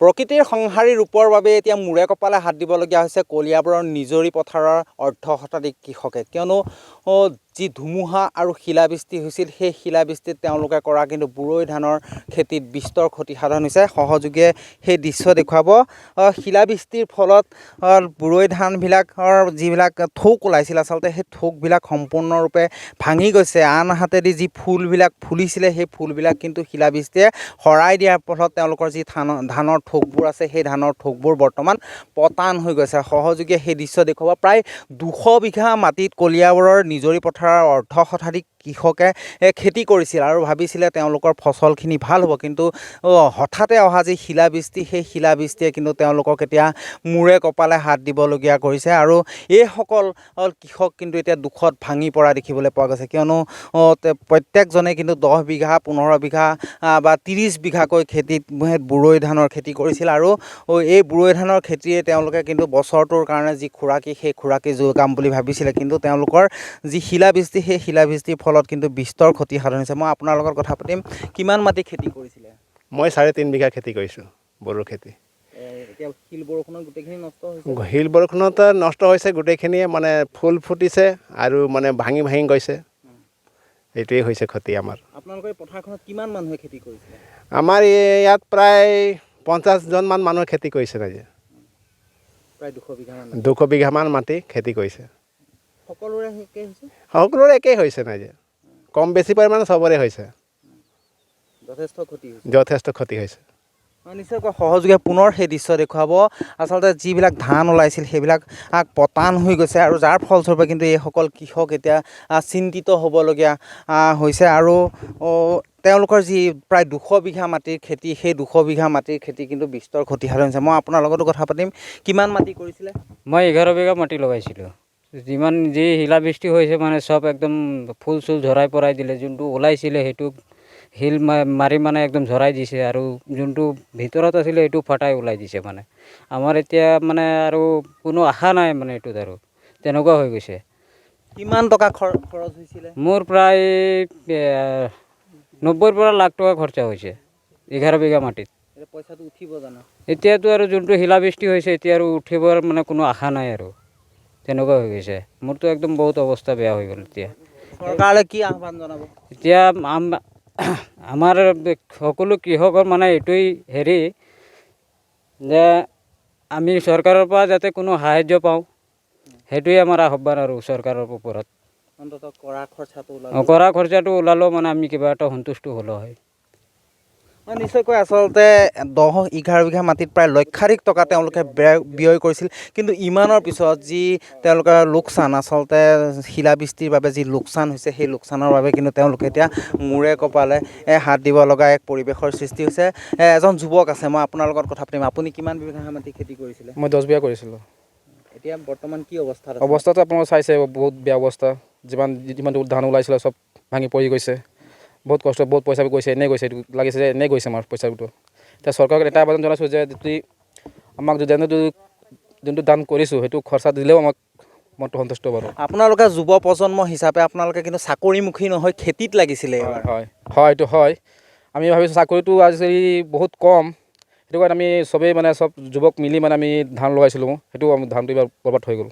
প্ৰকৃতিৰ সংহাৰী ৰূপৰ বাবে এতিয়া মূৰে কপালে হাত দিবলগীয়া হৈছে কলিয়াবৰৰ নিজৰি পথাৰৰ অৰ্ধশতাধিক কৃষকে কিয়নো যি ধুমুহা আৰু শিলাবৃষ্টি হৈছিল সেই শিলাবৃষ্টিত তেওঁলোকে কৰা কিন্তু বুৰৈ ধানৰ খেতিত বিস্তৰ ক্ষতিসাধন হৈছে সহযোগীয়ে সেই দৃশ্য দেখুৱাব শিলাবৃষ্টিৰ ফলত বুৰৈ ধানবিলাকৰ যিবিলাক ঠোক ওলাইছিল আচলতে সেই ঠোকবিলাক সম্পূৰ্ণৰূপে ভাঙি গৈছে আনহাতেদি যি ফুলবিলাক ফুলিছিলে সেই ফুলবিলাক কিন্তু শিলাবৃষ্টিয়ে হৰাই দিয়াৰ ফলত তেওঁলোকৰ যি ধানৰ ঠোকবোৰ আছে সেই ধানৰ ঠোকবোৰ বৰ্তমান পতান হৈ গৈছে সহযোগীয়ে সেই দৃশ্য দেখুৱাব প্ৰায় 200 বিঘা মাটিত কলিয়াবৰৰ নিজৰি পথাৰৰ অৰ্ধশতাধিক কৃষকে খেতি কৰিছিল আৰু ভাবিছিলে তেওঁলোকৰ ফচলখিনি ভাল হ'ব কিন্তু হঠাতে অহা যি শিলাবৃষ্টি সেই শিলাবৃষ্টিয়ে কিন্তু তেওঁলোকক এতিয়া মূৰে কপালে হাত দিবলগীয়া কৰিছে আৰু এইসকল কৃষক কিন্তু এতিয়া দুখত ভাঙি পৰা দেখিবলৈ পোৱা গৈছে কিয়নো প্ৰত্যেকজনে কিন্তু 10 বিঘা 15 বিঘা বা 30 বিঘাকৈ খেতিত বুৰৈ ধানৰ খেতি কৰিছিল আৰু এই বুৰৈ ধানৰ খেতিয়ে তেওঁলোকে কিন্তু বছৰটোৰ কাৰণে যি খুৰাকি সেই খুৰাকি যোগাম বুলি ভাবিছিলে কিন্তু তেওঁলোকৰ যি শিলাবৃষ্টি সেই শিলাবৃষ্টিৰ ফলত কিন্তু বিস্তৰ ক্ষতিসাধন হৈছে মই আপোনাৰ লগত কথা পাতিম কিমান মাটি খেতি কৰিছিলে মই 3.5 বিঘা খেতি কৰিছোঁ বড়ো খেতি এতিয়া শিল বৰষুণত গোটেইখিনি নষ্ট হৈছে শিল বৰষুণত নষ্ট হৈছে গোটেইখিনিয়ে মানে ফুল ফুটিছে আৰু মানে ভাঙি ভাঙি গৈছে এইটোৱেই হৈছে ক্ষতি আমাৰ আপোনালোকৰ পথাৰখনত কিমান মানুহে খেতি কৰিছিলে আমাৰ ইয়াত প্ৰায় 50জন মান মানুহে খেতি কৰিছে আজি প্ৰায় 200 বিঘা মান 200 বিঘামান মাটি খেতি কৰিছে সকলোৰে একেই হৈছে সকলোৰে একেই হৈছে নাই যে কম বেছি পৰিমাণে চবৰে হৈছে যথেষ্ট ক্ষতি হৈছে নিশ্চয়কৈ সহযোগে পুনৰ সেই দৃশ্য দেখুৱাব আচলতে যিবিলাক ধান ওলাইছিল সেইবিলাক পতান হৈ গৈছে আৰু যাৰ ফলস্বৰূপে কিন্তু এইসকল কৃষক এতিয়া চিন্তিত হ'বলগীয়া হৈছে আৰু তেওঁলোকৰ যি প্ৰায় 200 বিঘা মাটিৰ খেতি সেই 200 বিঘা মাটিৰ খেতি কিন্তু বিস্তৰ ক্ষতিসাধন হৈছে মই আপোনাৰ লগতো কথা পাতিম কিমান মাটি কৰিছিলে মই 11 বিঘা মাটি লগাইছিলোঁ যিমান যি শিলাবৃষ্টি হৈছে মানে সব একদম ফুল চুল ঝৰাই পৰাই দিলে যোনটো ওলাইছিলে সেইটো শিল মাৰি মানে একদম ঝৰাই দিছে আৰু যোনটো ভিতৰত আছিলে সেইটো ফটাই ওলাই দিছে মানে আমাৰ এতিয়া মানে আৰু কোনো আশা নাই মানে এইটোত আৰু তেনেকুৱা হৈ গৈছে কিমান টকা খৰচ হৈছিলে মোৰ প্ৰায় 90 পৰা লাখ টকা খৰচা হৈছে 11 বিঘা মাটিত পইচাটো উঠিব জানো এতিয়াতো আৰু যোনটো শিলাবৃষ্টি হৈছে এতিয়া আৰু উঠিবৰ মানে কোনো আশা নাই আৰু তেনেকুৱা হৈ গৈছে মোৰতো একদম বহুত অৱস্থা বেয়া হৈ গ'ল এতিয়া চৰকাৰলৈ কি আহ্বান জনাব এতিয়া আমাৰ সকলো কৃষকৰ মানে এইটোৱেই হেৰি যে আমি চৰকাৰৰ পৰা যাতে কোনো সাহায্য পাওঁ সেইটোৱে আমাৰ আহ্বান আৰু চৰকাৰৰ ওপৰত অন্ততঃ কৰা খৰচাটো ওলালেও মানে আমি কিবা এটা সন্তুষ্ট হ'লো হয় নিশ্চয়কৈ আচলতে 10-11 বিঘা মাটিত প্ৰায় লক্ষাধিক টকা তেওঁলোকে ব্যয় কৰিছিল কিন্তু ইমানৰ পিছত যি তেওঁলোকৰ লোকচান আচলতে শিলাবৃষ্টিৰ বাবে যি লোকচান হৈছে সেই লোকচানৰ বাবে কিন্তু তেওঁলোকে এতিয়া মূৰে কপালে হাত দিব লগা এক পৰিৱেশৰ সৃষ্টি হৈছে এজন যুৱক আছে মই আপোনাৰ লগত কথা পাতিম আপুনি কিমান বিঘা মাটি খেতি কৰিছিলে মই 10 বিঘা কৰিছিলোঁ এতিয়া বৰ্তমান কি অৱস্থাটো আপোনালোকে চাইছে বহুত বেয়া অৱস্থা যিমান ধান ওলাইছিলে চব ভাঙি পৰি গৈছে বহুত কষ্ট বহুত পইচা গৈছে এনেই গৈছে লাগিছে যে এনেই গৈছে আমাৰ পইচাটো এতিয়া চৰকাৰক এটা আবেদন জনাইছোঁ যে যদি আমাক যোনটো দান কৰিছোঁ সেইটো খৰচা দিলেও আমাক মনটো সন্তুষ্ট বাৰু আপোনালোকে যুৱ প্ৰজন্ম হিচাপে আপোনালোকে কিন্তু চাকৰিমুখী নহয় খেতিত লাগিছিলে হয় এইটো হয় আমি ভাবিছোঁ চাকৰিটো আজিকালি বহুত কম সেইটো কাৰণে আমি চবেই মানে চব যুৱক মিলি মানে আমি ধান লগাইছিলোঁ সেইটো ধানটো এইবাৰ বৰবাদ হৈ গ'ল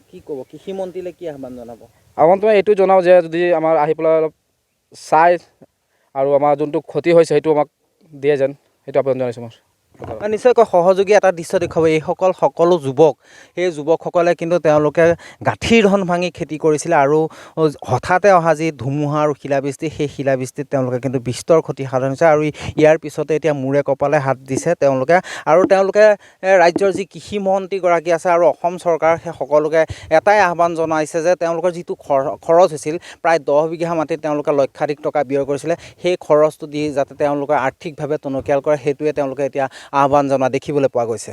কি ক'ব কৃষি মন্ত্ৰীলৈ কি আহ্বান জনাব আহ্বানটো এইটো জনাওঁ যে যদি আমাৰ আহি পেলাই অলপ চাই আৰু আমাৰ যোনটো ক্ষতি হৈছে সেইটো আমাক দিয়ে যেন সেইটো আবেদন জনাইছোঁ মই নিশ্চয়কৈ সহযোগী এটা দৃশ্য দেখুৱাব এইসকল সকলো যুৱক সেই যুৱকসকলে কিন্তু তেওঁলোকে গাঁঠিৰ ধন ভাঙি খেতি কৰিছিলে আৰু হঠাতে অহা যি ধুমুহা আৰু শিলাবৃষ্টি সেই শিলাবৃষ্টিত তেওঁলোকে কিন্তু বিস্তৰ ক্ষতিসাধন হৈছে আৰু ইয়াৰ পিছতে এতিয়া মূৰে কপালে হাত দিছে তেওঁলোকে ৰাজ্যৰ যি কৃষি মন্ত্ৰীগৰাকী আছে আৰু অসম চৰকাৰ সেই সকলোকে এটাই আহ্বান জনাইছে যে তেওঁলোকৰ যিটো খৰচ হৈছিল প্ৰায় 10 বিঘা মাটিত তেওঁলোকে লক্ষাধিক টকা ব্যয় কৰিছিলে সেই খৰচটো দি যাতে তেওঁলোকে আৰ্থিকভাৱে টনকিয়াল কৰে সেইটোৱে তেওঁলোকে এতিয়া আহ্বান জনোৱা দেখিবলৈ পোৱা গৈছে